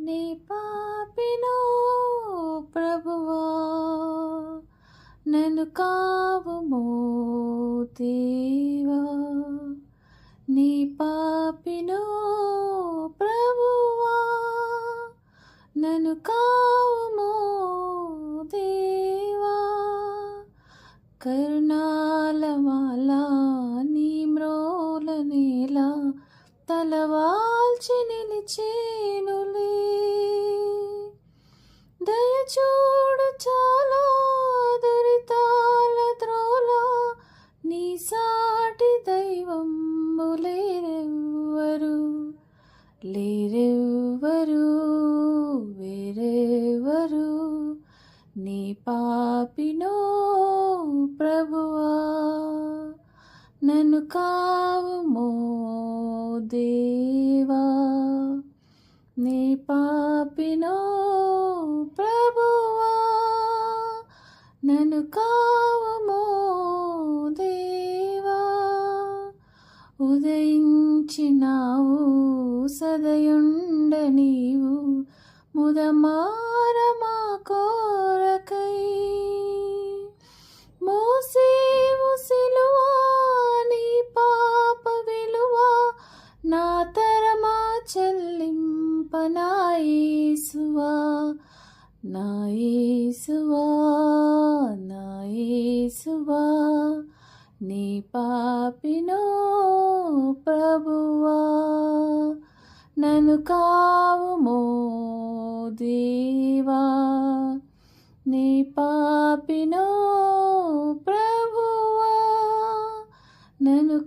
నీ పాపినో ప్రభువా, నన్ను కావుమో దేవా. నీ పాపినో ప్రభువా, నన్ను కావుమో దేవా. కరుణాలమాల నీ మ్రోల నేల తలవాల్చి నిలిచేనులే. దయచూడు చాలా దురితాల త్రోల, నీ సాటి దైవం లేరెవ్వరు, లేరెవ్వరు వేరెవ్వరు. నీ పాపినో ప్రభువా, నన్ను కావుమో దేవా. నీ పాపినో ప్రభువా, నన్ను కావుమో దేవా. ఉదయించినావు సదయుండ నీవు, ముదమార మా కోరకై. మోసేవు సిలువా నీ పాప విలువ, నా తరమా చెల్లింప నా యేసువా, నా యేసువా, నా యేసువా. నీ పాపినో ప్రభువా, నన్ను కావుమో దేవా. నీ పాపినో ప్రభువా, నన్ను